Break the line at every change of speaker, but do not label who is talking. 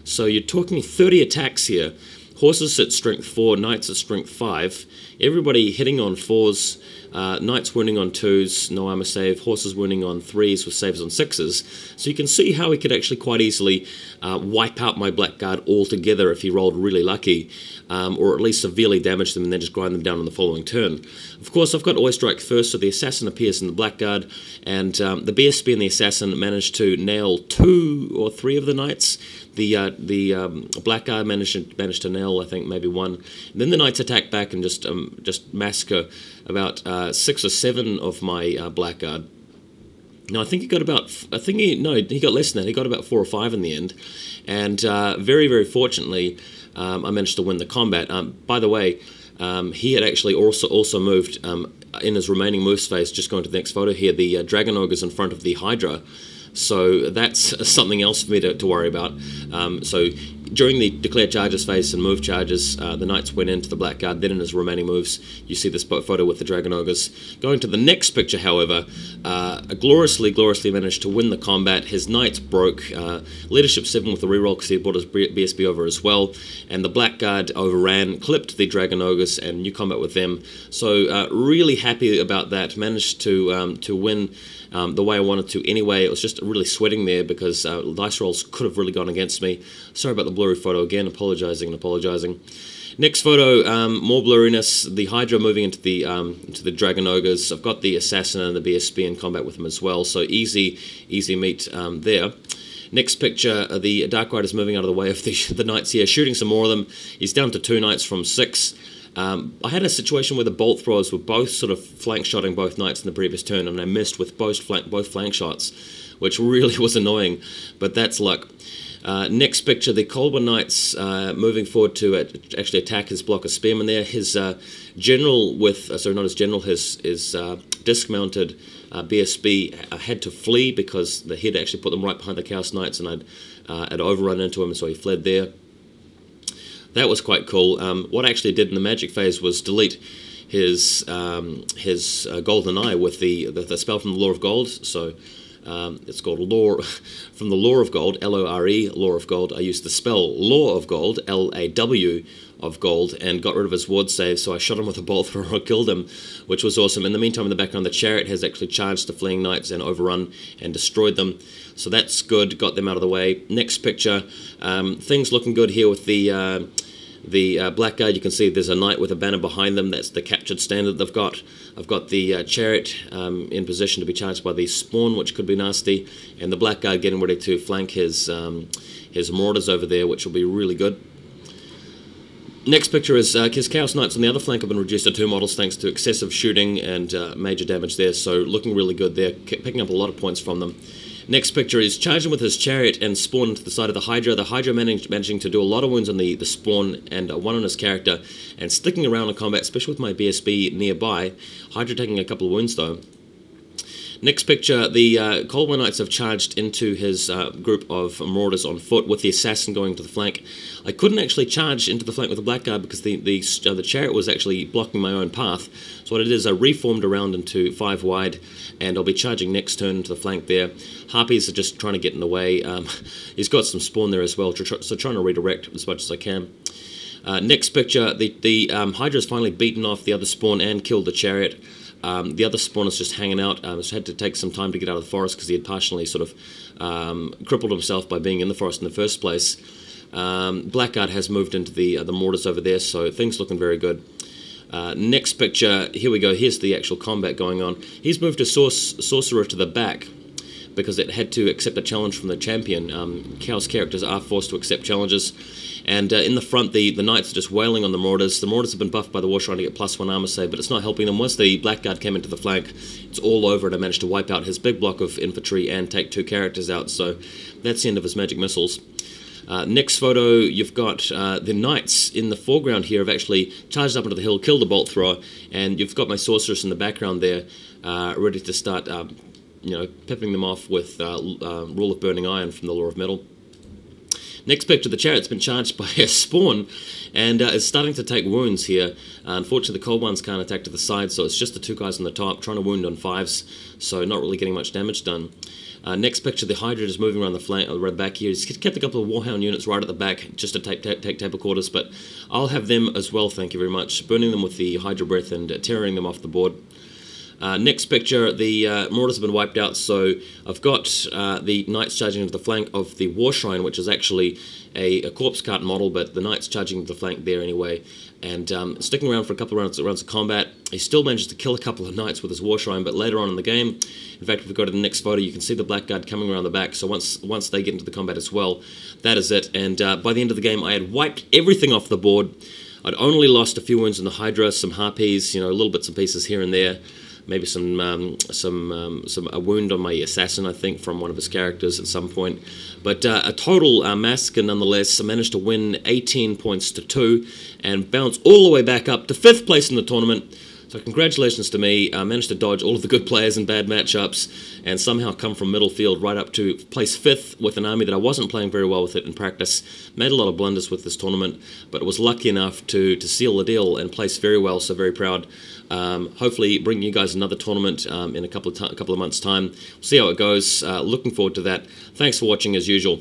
So you're talking 30 attacks here. Horses at strength 4, knights at strength 5. Everybody hitting on 4s, knights winning on 2s, no armor save, horses winning on 3s with saves on 6s. So you can see how he could actually quite easily wipe out my Blackguard altogether if he rolled really lucky, or at least severely damage them and then just grind them down on the following turn. Of course, I've got Oi Strike first, so the assassin appears in the Blackguard, and the BSB and the assassin managed to nail 2 or 3 of the knights. The Blackguard managed to nail, I think, maybe 1. And then the knights attack back and just massacre about 6 or 7 of my Blackguard. No, I think he got about. He got less than that. He got about 4 or 5 in the end, and very, very fortunately, I managed to win the combat. By the way, he had actually also moved in his remaining moves phase. Just going to the next photo here, the Dragon Ogre's in front of the Hydra. So that's something else for me to worry about. So during the declare charges phase and move charges, the knights went into the Blackguard. Then in his remaining moves, you see this photo with the Dragon Ogres. Going to the next picture, however, gloriously managed to win the combat. His knights broke. Leadership 7 with the reroll because he brought his BSB over as well. And the Blackguard overran, clipped the Dragon Ogres, and new combat with them. So really happy about that. Managed to win the way I wanted to anyway. It was just really sweating there because dice rolls could have really gone against me. Sorry about the blurry photo again, apologizing. Next photo, more blurriness, the Hydra moving into the Dragon Ogres. I've got the Assassin and the BSB in combat with him as well, so easy meat there. Next picture, the Dark Rider's moving out of the way of the knights here, shooting some more of them. He's down to 2 knights from 6. I had a situation where the bolt throwers were both sort of flank shotting both knights in the previous turn, and I missed with both flank shots, which really was annoying, but that's luck. Next picture, the Colburn Knights moving forward to actually attack his block of spearmen there. His general his disc-mounted BSB had to flee because the head actually put them right behind the Chaos Knights, and I'd overrun into him, so he fled there. That was quite cool. What I actually did in the magic phase was delete his golden eye with the spell from the Law of Gold. So it's called Law from the Law of Gold, Lore, Law of Gold. I used the spell Law of Gold, Law of Gold, and got rid of his ward save. So I shot him with a bolt thrower, killed him, which was awesome. In the meantime, in the background, the chariot has actually charged the fleeing knights and overrun and destroyed them. So that's good. Got them out of the way. Next picture, things looking good here with the Blackguard. You can see there's a knight with a banner behind them. That's the captured standard they've got. I've got the chariot in position to be charged by the spawn, which could be nasty, and the Blackguard getting ready to flank his marauders over there, which will be really good. Next picture is his Chaos Knights on the other flank have been reduced to 2 models thanks to excessive shooting and major damage there, so looking really good there, picking up a lot of points from them. Next picture is charging with his chariot and spawn to the side of the Hydra. The Hydra managing to do a lot of wounds on the spawn and 1 on his character, and sticking around in combat, especially with my BSB nearby. Hydra taking a couple of wounds though. Next picture, the Coldwell Knights have charged into his group of marauders on foot with the assassin going to the flank. I couldn't actually charge into the flank with the Blackguard because the chariot was actually blocking my own path. So what it is, I reformed around into 5 wide, and I'll be charging next turn into the flank there. Harpies are just trying to get in the way. He's got some spawn there as well, so trying to redirect as much as I can. Next picture, the Hydra's finally beaten off the other spawn and killed the chariot. The other spawn is just hanging out. Just had to take some time to get out of the forest because he had partially sort of crippled himself by being in the forest in the first place. Blackguard has moved into the mortars over there, so things looking very good. Next picture, here we go. Here's the actual combat going on. He's moved a sorcerer to the back because it had to accept a challenge from the champion. Chaos characters are forced to accept challenges. And in the front, the knights are just wailing on the marauders. The marauders have been buffed by the war trying to get +1 armor save, but it's not helping them. Once the Blackguard came into the flank, it's all over, and I managed to wipe out his big block of infantry and take 2 characters out. So that's the end of his magic missiles. Next photo, you've got the knights in the foreground here have actually charged up into the hill, killed the bolt thrower, and you've got my sorceress in the background there, ready to start, pipping them off with Rule of Burning Iron from the Law of Metal. Next picture, the chariot's been charged by a spawn and is starting to take wounds here. Unfortunately, the cold ones can't attack to the side, so it's just the two guys on the top trying to wound on 5s, so not really getting much damage done. Next picture, the Hydra is moving around the flank, around the back here. He's kept a couple of Warhound units right at the back just to take table quarters, but I'll have them as well, thank you very much. Burning them with the Hydra Breath and tearing them off the board. Next picture, the Marauders have been wiped out, so I've got the Knights charging into the flank of the War Shrine, which is actually a corpse cart model, but the Knights charging into the flank there anyway, and sticking around for a couple of rounds of combat. He still manages to kill a couple of Knights with his War Shrine, but later on in the game, in fact, if we go to the next photo, you can see the Blackguard coming around the back, so once they get into the combat as well, that is it, and by the end of the game, I had wiped everything off the board. I'd only lost a few wounds in the Hydra, some harpies, little bits and pieces here and there. Maybe a wound on my assassin, I think, from one of his characters at some point. But a total massacre nonetheless. I managed to win 18 points to 2 and bounce all the way back up to 5th place in the tournament. So congratulations to me. I managed to dodge all of the good players in bad matchups and somehow come from middle field right up to place 5th with an army that I wasn't playing very well with it in practice. Made a lot of blunders with this tournament, but was lucky enough to seal the deal and place very well, so very proud. Hopefully bring you guys another tournament in a couple of months' time. We'll see how it goes. Looking forward to that. Thanks for watching as usual.